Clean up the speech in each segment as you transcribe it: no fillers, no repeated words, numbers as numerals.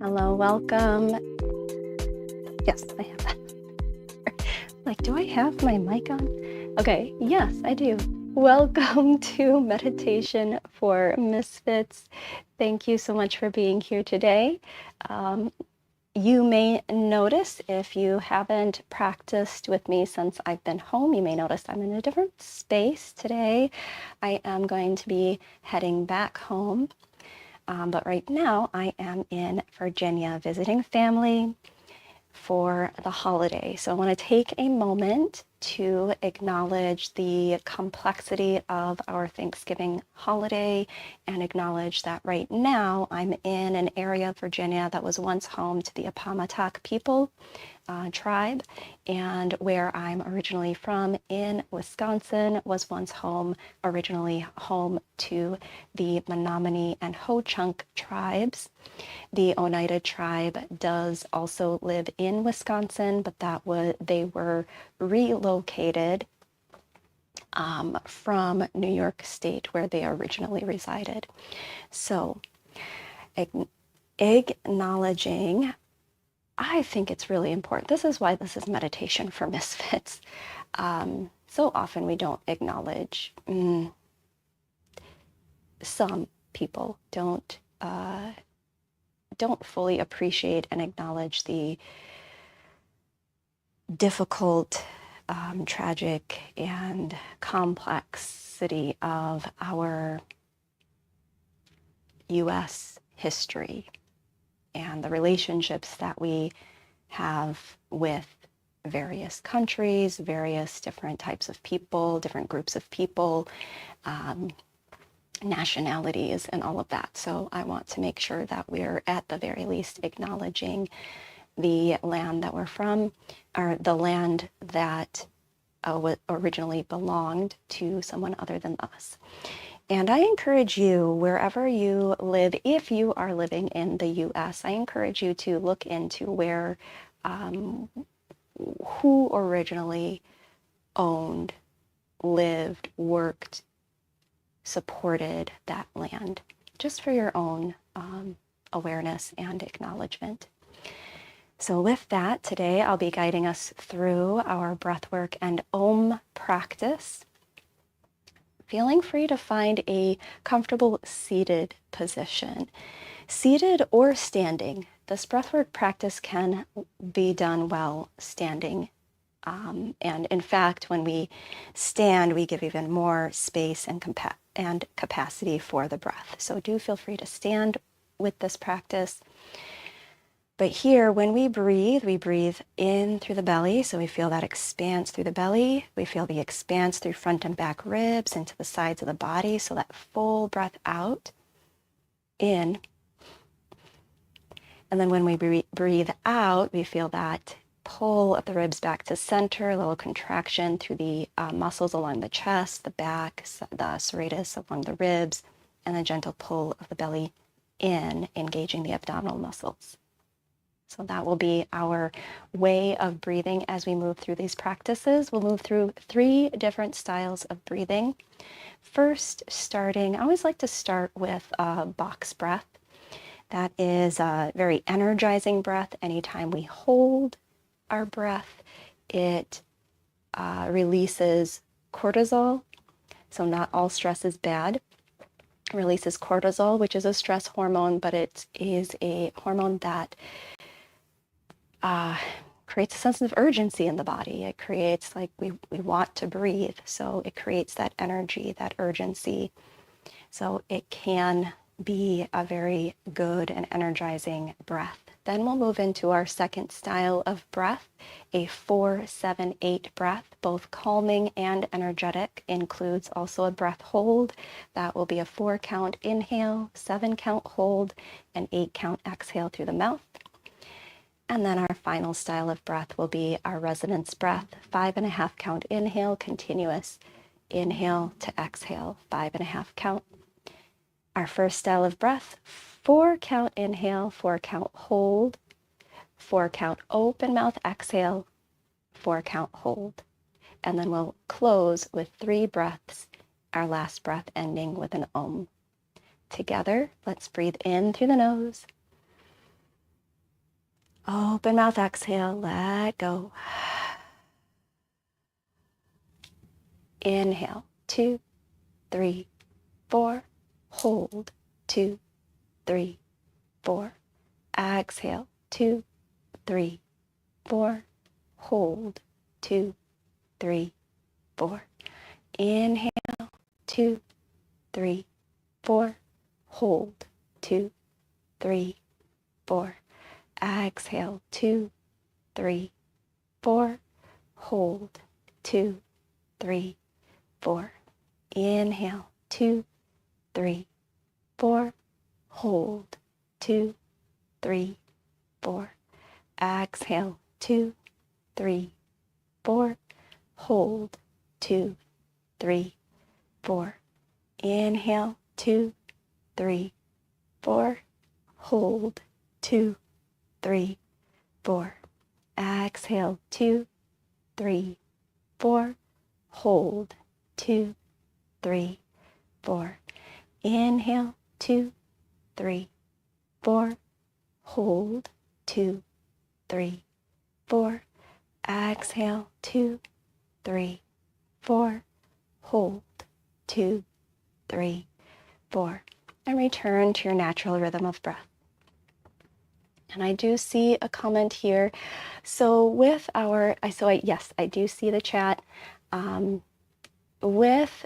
Hello, welcome. Yes, I have that. Like, do I have my mic on? Okay, yes, I do. Welcome to Meditation for Misfits. Thank you so much for being here today. You may notice, if you haven't practiced with me since I've been home, you may notice I'm in a different space today. I am going to be heading back home. But right now I am in Virginia visiting family for the holiday. So I want to take a moment to acknowledge the complexity of our Thanksgiving holiday and acknowledge that right now I'm in an area of Virginia that was once home to the Appomattox people tribe, and where I'm originally from in Wisconsin was once originally home to the Menominee and Ho-Chunk tribes. The Oneida tribe does also live in Wisconsin, but they were relocated from New York State, where they originally resided. So acknowledging, I think it's really important. This is why this is meditation for misfits. So often we don't acknowledge, some people don't fully appreciate and acknowledge the difficult, tragic, and complexity of our U.S. history and the relationships that we have with various countries, various different types of people, different groups of people, nationalities, and all of that. So I want to make sure that we're at the very least acknowledging the land that we're from, or the land that originally belonged to someone other than us. And I encourage you, wherever you live, if you are living in the US, I encourage you to look into where, who originally owned, lived, worked, supported that land, just for your own awareness and acknowledgement. So with that, today I'll be guiding us through our breathwork and Om practice. Feeling free to find a comfortable seated position, seated or standing. This breathwork practice can be done while standing. And in fact, when we stand, we give even more space and capacity for the breath. So do feel free to stand with this practice. But here, when we breathe in through the belly. So we feel that expanse through the belly. We feel the expanse through front and back ribs into the sides of the body. So that full breath out, in. And then when we breathe out, we feel that pull of the ribs back to center, a little contraction through the muscles along the chest, the back, the serratus along the ribs, and a gentle pull of the belly in, engaging the abdominal muscles. So that will be our way of breathing as we move through these practices. We'll move through 3 different styles of breathing. First, I always like to start with a box breath. That is a very energizing breath. Anytime we hold our breath, it releases cortisol. So not all stress is bad. It releases cortisol, which is a stress hormone, but it is a hormone that creates a sense of urgency in the body. It creates, like, we want to breathe. So it creates that energy, that urgency. So it can be a very good and energizing breath. Then we'll move into our second style of breath, a 4-7-8 breath, both calming and energetic. Includes also a breath hold. That will be a 4-count inhale, 7-count hold, and 8-count exhale through the mouth. And then our final style of breath will be our resonance breath, 5.5-count inhale, continuous inhale to exhale, 5.5 count. Our first style of breath, 4-count inhale, 4-count hold, 4-count open mouth exhale, 4-count hold. And then we'll close with 3 breaths, our last breath ending with an Om. Together, let's breathe in through the nose Open mouth, exhale, let go. Inhale, 2, 3, 4. Hold, 2, 3, 4. Exhale, 2, 3, 4. Hold, 2, 3, 4. Inhale, 2, 3, 4. Hold, 2, 3, 4. Exhale, 2, 3, 4. Hold, 2, 3, 4. Inhale, 2, 3, 4. Hold, 2, 3, 4. Exhale, 2, 3, 4. Hold, 2, 3, 4. Inhale, 2, 3, 4. Hold, 2, 3, 4. Exhale, 2, 3, 4. Hold, 2, 3, 4. Inhale, 2, 3, 4. Hold, 2, 3, 4. Exhale, 2, 3, 4. Hold, 2, 3, 4. And return to your natural rhythm of breath. And I do see a comment here. So with yes, I do see the chat. With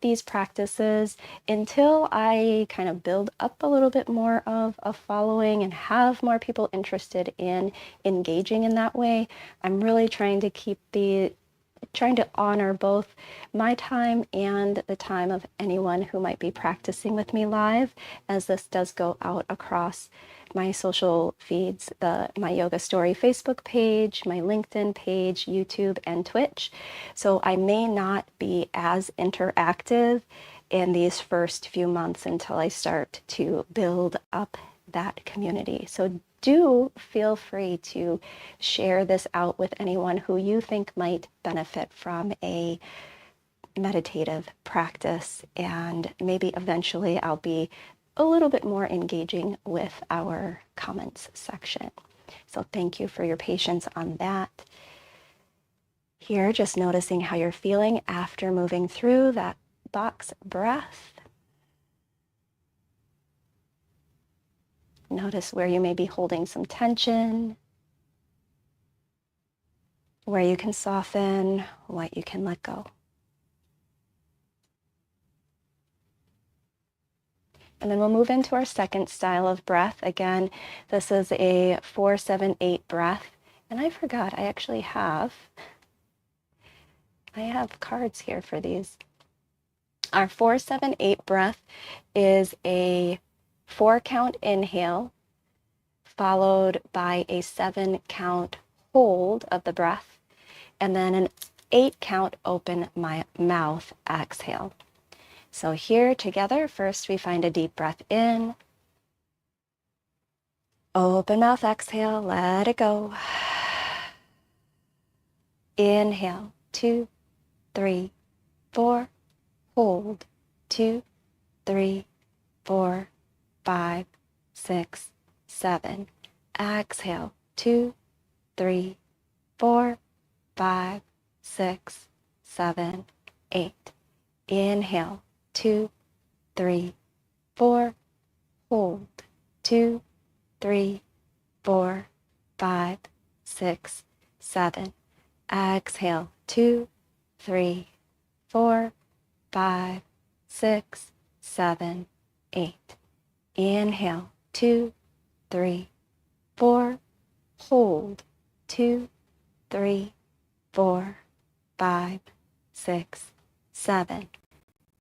these practices, until I kind of build up a little bit more of a following and have more people interested in engaging in that way, I'm really trying to honor both my time and the time of anyone who might be practicing with me live, as this does go out across my social feeds, my Yoga Story Facebook page, my LinkedIn page, YouTube, and Twitch. So I may not be as interactive in these first few months until I start to build up that community. So do feel free to share this out with anyone who you think might benefit from a meditative practice, and maybe eventually I'll be a little bit more engaging with our comments section. So thank you for your patience on that. Here, just noticing how you're feeling after moving through that box breath. Notice where you may be holding some tension, where you can soften, what you can let go. And then we'll move into our second style of breath. Again, this is a 4-7-8 breath. And I forgot, I have cards here for these. Our 4-7-8 breath is a 4-count inhale, followed by a 7-count hold of the breath, and then an 8-count open my mouth exhale. So here together, first we find a deep breath in. Open mouth, exhale, let it go. Inhale, 2, 3, 4. Hold, 2, 3, 4, 5, 6, 7. Exhale, 2, 3, 4, 5, 6, 7, 8. Inhale, 2, 3, 4. Hold, 2, 3, 4, 5, 6, 7. Exhale, 2, 3, 4, 5, 6, 7, 8. Inhale, 2, 3, 4. Hold, 2, 3, 4, 5, 6, 7.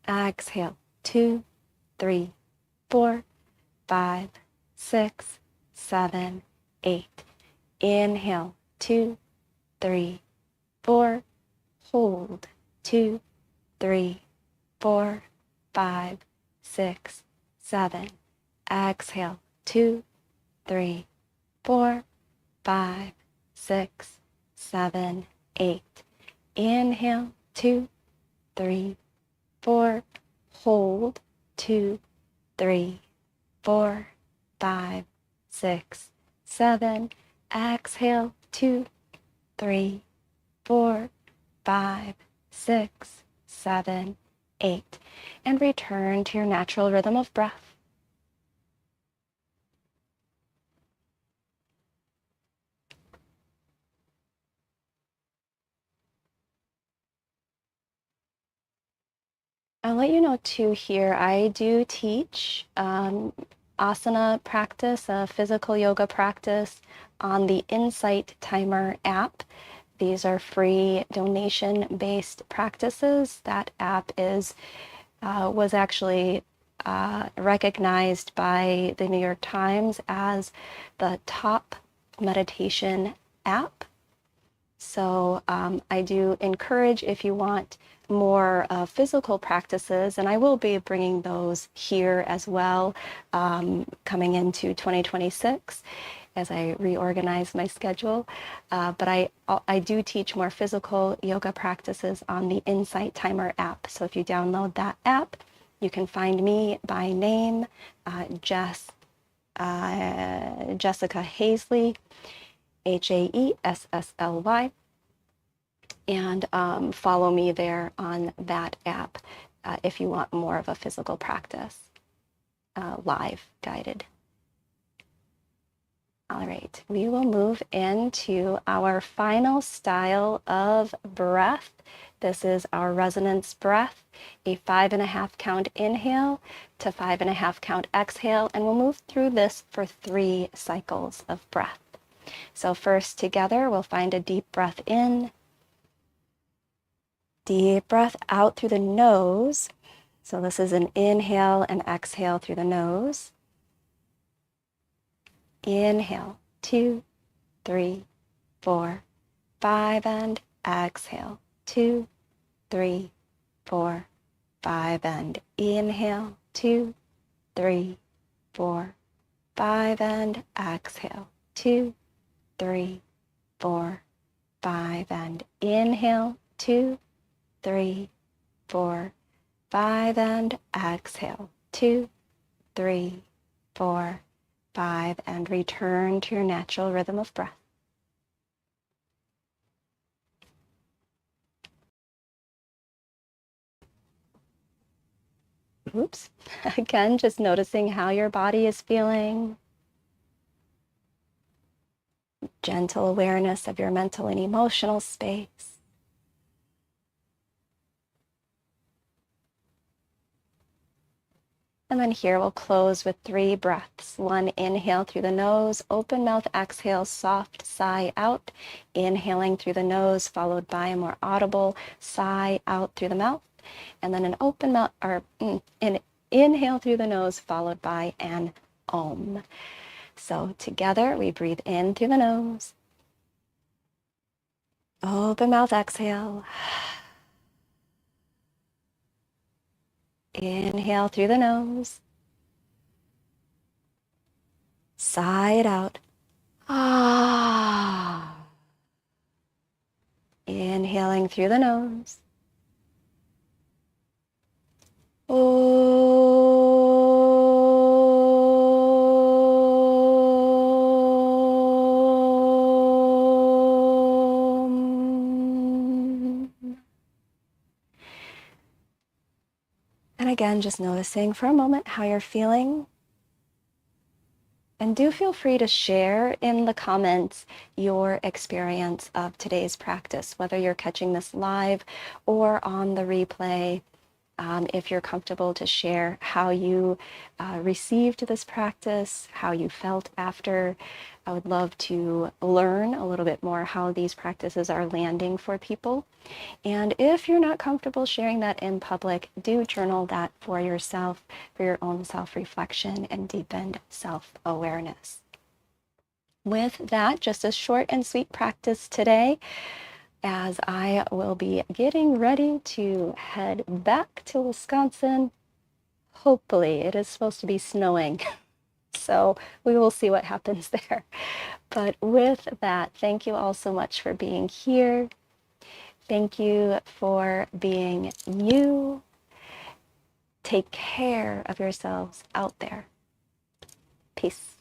Exhale, 2, 3, 4, 5, 6, 7, 8. Inhale, 2, 3, 4. Hold, 2, 3, 4, 5, 6, 7. Exhale, 2, 3, 4, 5, 6, 7, 8. Inhale, 2, 3, 4. Hold, 2, 3, 4, 5, 6, 7. Exhale, 2, 3, 4, 5, 6, 7, 8. And return to your natural rhythm of breath. I'll let you know too here, I do teach asana practice, a physical yoga practice on the Insight Timer app. These are free donation-based practices. That app was actually recognized by the New York Times as the top meditation app. So I do encourage, if you want more physical practices, and I will be bringing those here as well coming into 2026 as I reorganize my schedule. But I do teach more physical yoga practices on the Insight Timer app. So if you download that app, you can find me by name, Jess, Jessica Hazley, Haessly, and follow me there on that app if you want more of a physical practice, live guided. All right, we will move into our final style of breath. This is our resonance breath, a 5.5 count inhale to 5.5 count exhale, and we'll move through this for 3 cycles of breath. So first together, we'll find a deep breath in, deep breath out through the nose. So this is an inhale and exhale through the nose. Inhale, 2, 3, 4, 5, and exhale, 2, 3, 4, 5, and inhale, 2, 3, 4, 5, and exhale, 2, 3, 4, 5, and inhale, 2, 3, 4, 5, and exhale, 2, 3, 4, 5, and return to your natural rhythm of breath. Oops. Again, just noticing how your body is feeling. Gentle awareness of your mental and emotional space. And then here we'll close with 3 breaths. 1, inhale through the nose, open mouth, exhale, soft sigh out. Inhaling through the nose, followed by a more audible sigh out through the mouth. And then an open mouth, or an inhale through the nose, followed by an om. So together we breathe in through the nose. Open mouth, exhale. Inhale through the nose. Sigh it out. Ah. Inhaling through the nose. And again, just noticing for a moment how you're feeling. And do feel free to share in the comments your experience of today's practice, whether you're catching this live or on the replay. If you're comfortable to share how you received this practice, how you felt after. I would love to learn a little bit more how these practices are landing for people. And if you're not comfortable sharing that in public, do journal that for yourself, for your own self-reflection and deepened self-awareness. With that, just a short and sweet practice today, as I will be getting ready to head back to Wisconsin. Hopefully, it is supposed to be snowing, so we will see what happens there. But with that, thank you all so much for being here. Thank you for being you. Take care of yourselves out there. Peace.